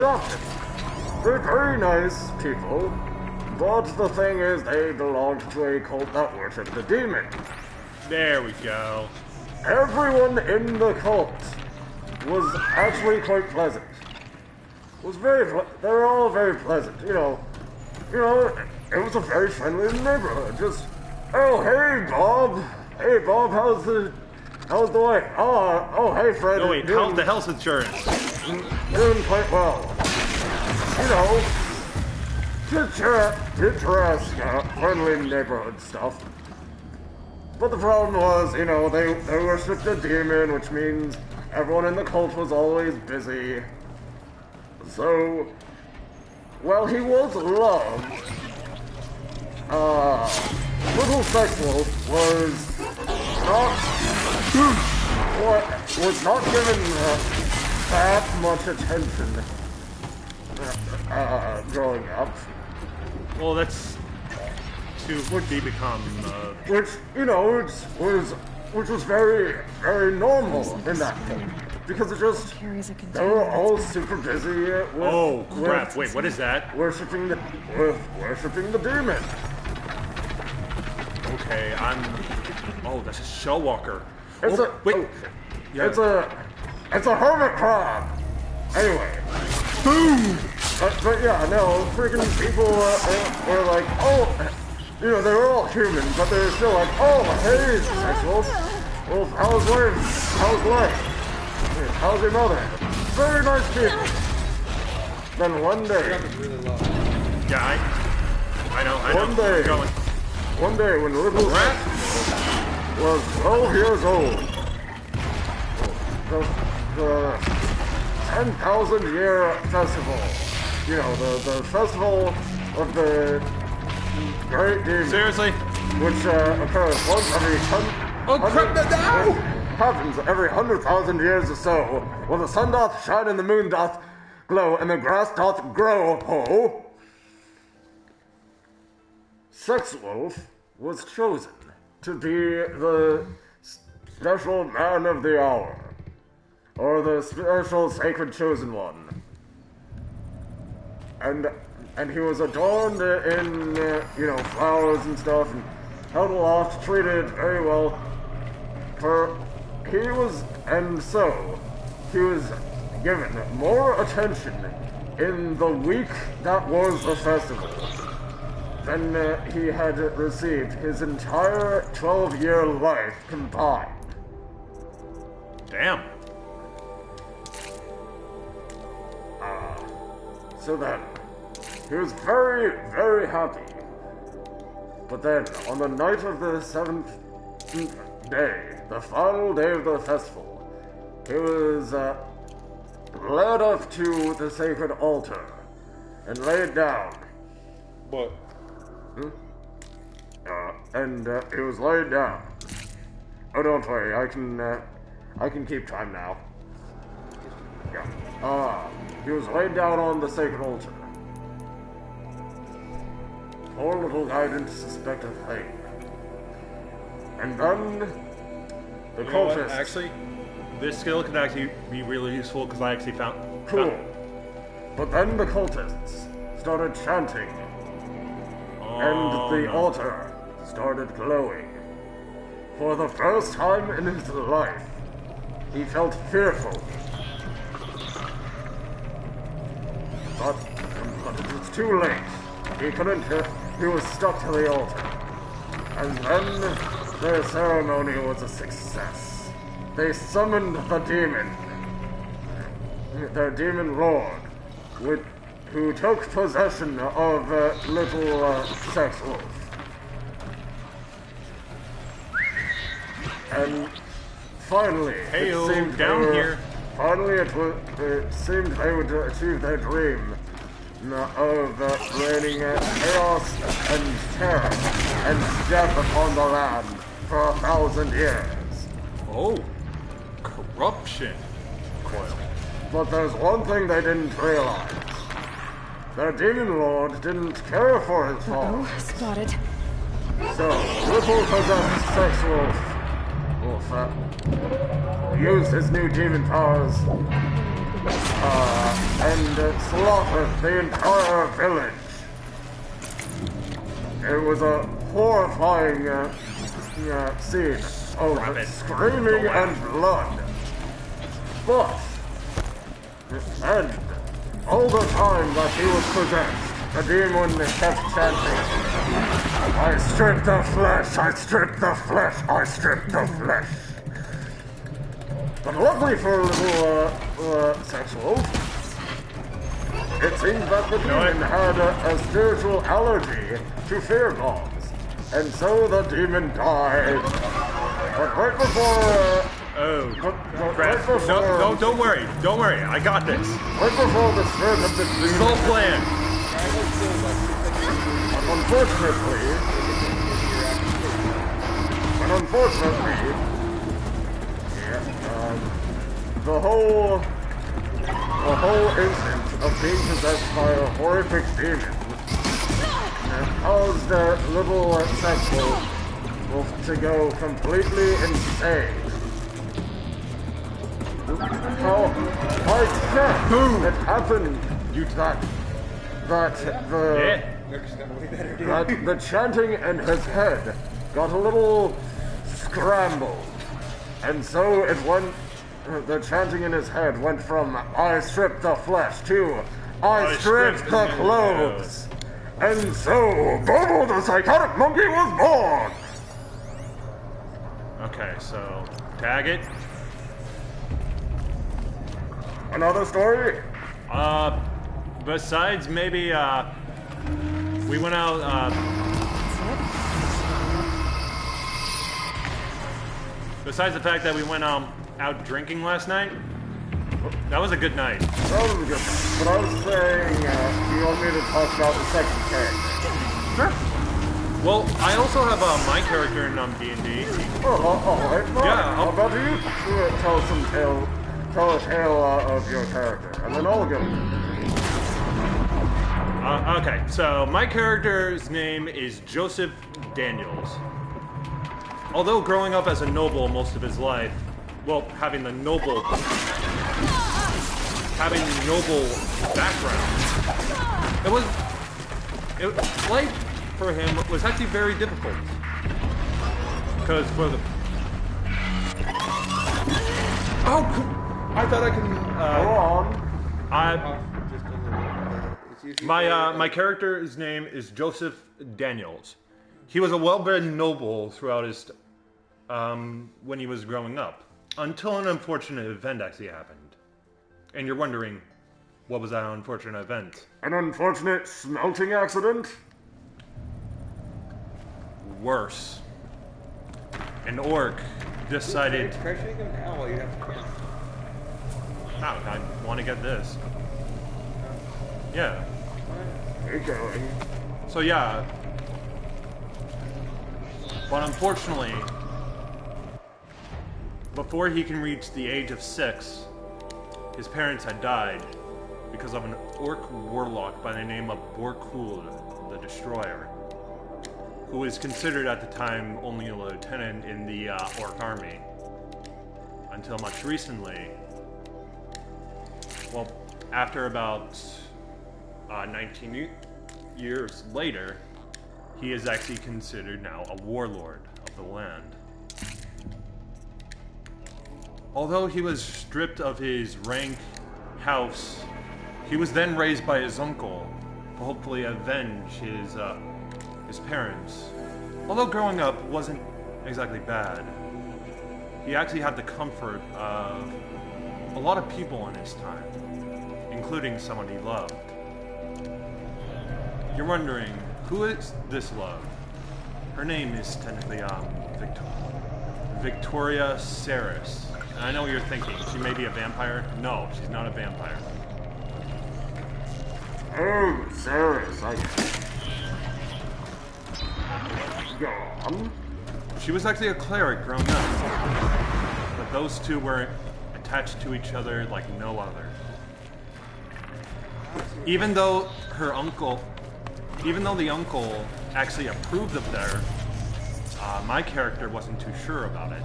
adopted. They're very nice people, but the thing is they belonged to a cult that worshipped the demon. There we go. Everyone in the cult was actually quite pleasant. They were all very pleasant, you know, it was a very friendly neighborhood. Just, oh, hey Bob, how's the life? Oh, hey Fred. No, wait, how's the health insurance? Doing quite well. You know, picturesque, friendly neighborhood stuff. But the problem was, you know, they worshipped a demon, which means everyone in the cult was always busy. So, while he was loved, Little Sex Wolf was not given that much attention growing up. Well, that's to become which, you know, which was very, very normal in that thing. Because they were all super busy with... Oh, crap. Wait, what is that? Worshipping the demon. Okay, oh, that's a shell walker. It's a hermit crab. Anyway. Boom! But yeah, no, freaking people were like, oh, you know, they were all human, but they were still like, oh, hey, Sex Wolf. Well, how's life? How's your mother? Very nice people. Then one day... Yeah, I know. One day when Little Sex was 12 years old, the 10,000 year festival, you know, the festival of the Great Demon. Seriously? Which occurs once every happens every 100,000 years or so, when the sun doth shine and the moon doth glow and the grass doth grow. Ho! Sex Wolf was chosen to be the special man of the hour, or the special sacred chosen one. And he was adorned in, you know, flowers and stuff, and held aloft, treated very well. He was given more attention in the week that was the festival than he had received his entire 12-year life combined. Damn. So then, he was very, very happy. But then, on the night of the 7th day, the final day of the festival, he was led up to the sacred altar and laid down. What? He was laid down. Oh, don't worry, I can keep time now. Yeah. He was laid down on the sacred altar. Poor little guy didn't suspect a thing. And then the cultists... Actually, this skill could actually be really useful because I actually found... Cool. But then the cultists started chanting. And the altar started glowing. For the first time in his life, he felt fearful. But it was too late. He was stuck to the altar. And then their ceremony was a success. They summoned the demon. Their demon lord, who took possession of Little Sex Wolf. And finally, it seemed they would achieve their dream of raining chaos and terror and death upon the land for 1,000 years. Oh, corruption. Coil. But there's one thing they didn't realize. Their demon lord didn't care for his fall. Oh, spotted. So, Little possessed Sex Wolf used his new demon powers and slaughtered the entire village. It was a horrifying scene of screaming and blood. But, and all the time that he was possessed, the demon kept chanting, "I strip the flesh, I strip the flesh, I strip the flesh." But luckily for little sexual, it seems that the demon had a spiritual allergy to fear bombs, and so the demon died. But right before, Brad, don't worry, I got this. right before the spirit of the This is demon, all planned. unfortunately, the whole instance of being possessed by a horrific demon caused little sexual to go completely insane. How I checked, it happened that the chanting in his head got a little scrambled, and so it went. The chanting in his head went from "I stripped the flesh" to "I stripped the clothes," and so Bobo the Psychotic Monkey was born. Okay, so tag it. Another story? Besides maybe we went out besides the fact that we went out drinking last night, that was a good night. That was a good night. But I was saying, you want me to talk about the second character? Sure. Well, I also have my character in D&D. Oh, alright. Yeah, How about you tell a tale of your character, and then I'll go. Okay, so my character's name is Joseph Daniels. Although growing up as a noble most of his life, well, having the noble background, life for him was actually very difficult. Because for the I thought I can go on. My character's name is Joseph Daniels. He was a well-bred noble throughout his when he was growing up, until an unfortunate event actually happened. And you're wondering, what was that unfortunate event? An unfortunate smelting accident? Worse. An orc decided... Pressuring him now while you have to cancel. I want to get this. Yeah. Keep going. So yeah. But unfortunately, before he can reach the age of 6, his parents had died because of an orc warlock by the name of Borkul the Destroyer, who was considered at the time only a lieutenant in the orc army. Until much recently, well, after about 19 years later, he is actually considered now a warlord of the land. Although he was stripped of his rank, house, he was then raised by his uncle to hopefully avenge his parents. Although growing up wasn't exactly bad, he actually had the comfort of a lot of people in his time, including someone he loved. You're wondering, who is this love? Her name is technically Victoria Saris. And I know what you're thinking. She may be a vampire. No, she's not a vampire. Oh, Saris, I go on. She was actually a cleric growing up. But those two were attached to each other like no other. Even though the uncle actually approved of their, my character wasn't too sure about it.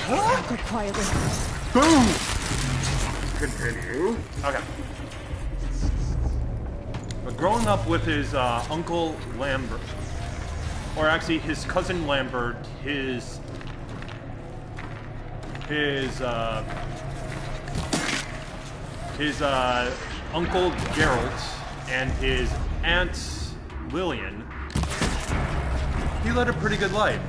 Go quietly. Boom! Continue. Okay. But growing up with his uncle Lambert, or actually his cousin Lambert, his uncle Geralt, and his aunt Lillian, he led a pretty good life.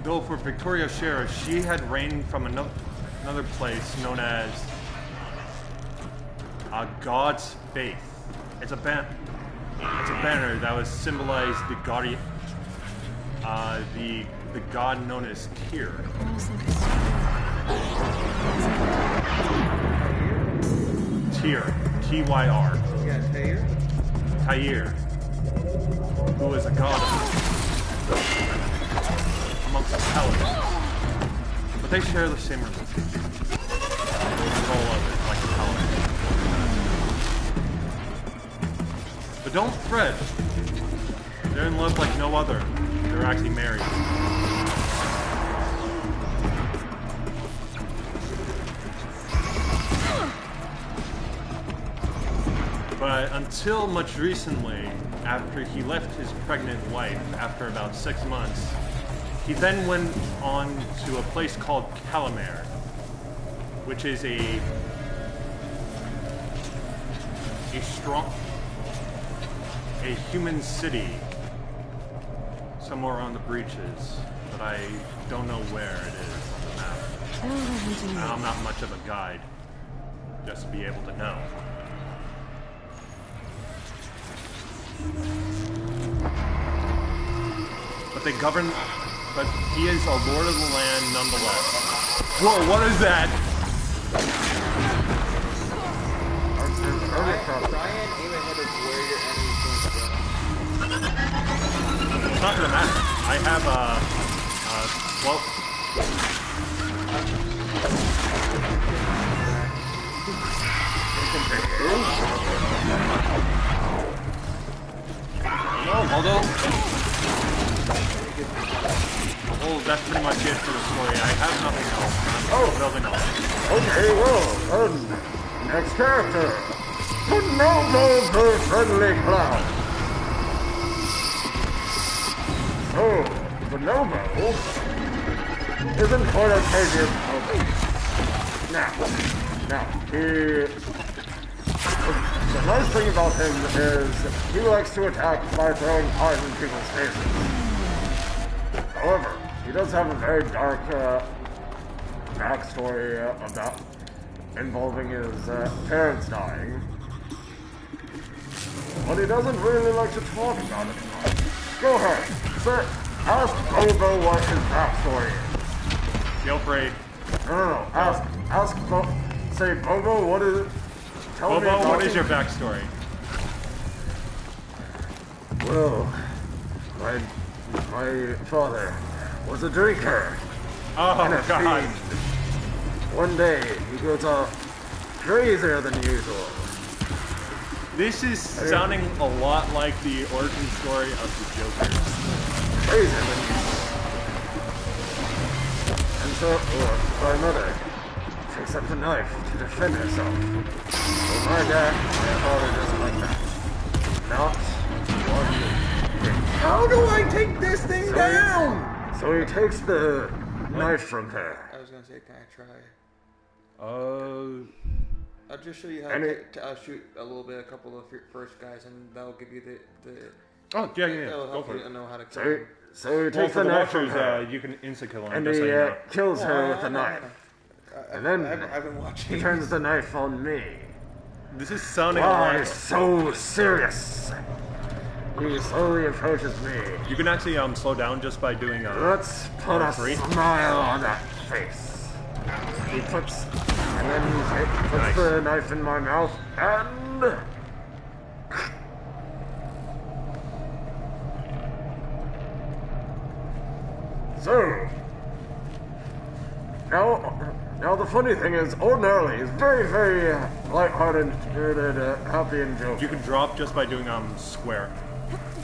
Though for Victoria Sheriff, she had reigned from another place known as God's Faith. It's a banner that was symbolized the god known as Tyr. Tyr, T-Y-R. Yeah, Tyr. Tyr, who is a god amongst the Paladins. But they share the same religion. Control of it, like the Paladins. But don't fret. They're in love like no other. They're actually married. But until much recently, after he left his pregnant wife after about 6 months, he then went on to a place called Calamare, which is a human city somewhere on the breaches, but I don't know where it is on the map. And I'm not much of a guide, just to be able to know. But he is a lord of the land nonetheless. Whoa, what is that? Try and aim ahead of where your enemy's going to go. It's not gonna matter. I have well... Although... Well, that's pretty much it for the story. I have nothing else. Nothing else. Okay, well, next character. Bonobo the Friendly Clown. So, Bonobo isn't quite as crazy as Now, the nice thing about him is he likes to attack by throwing cards in people's faces. However, he does have a very dark backstory about involving his parents dying. But he doesn't really like to talk about it much. Go ahead, sir. Ask Bobo what his backstory is. Feel free. No. Say, Bobo, what is it? Tell me Bobo, what is your backstory? Well, my father was a drinker. Oh, and a God. fiend. One day, he goes off crazier than usual. This is sounding a lot like the origin story of the Joker. Crazier than usual. And so, my mother takes up the knife to defend herself. Well, my father doesn't like that. Not one bit. How do I take this thing down? So he takes the knife from her. I was gonna say, can I try? I'll just show you how to shoot a couple of your first guys, and that'll give you the Oh, yeah. that'll Go help for you it. know how to kill them. So he Well, takes for the the knife from watchers, her, you can insta-kill him. and just he so you know. kills her with the knife. And then I've been watching. he turns the knife on me. This is sounding a Why lot. so serious? He slowly approaches me. You can actually slow down just by doing Let's put a three. smile on that face. He puts, and then he puts Nice. the knife in my mouth, and so now the funny thing is, ordinarily he's very, very lighthearted, spirited, happy, and jovial. You can drop just by doing square.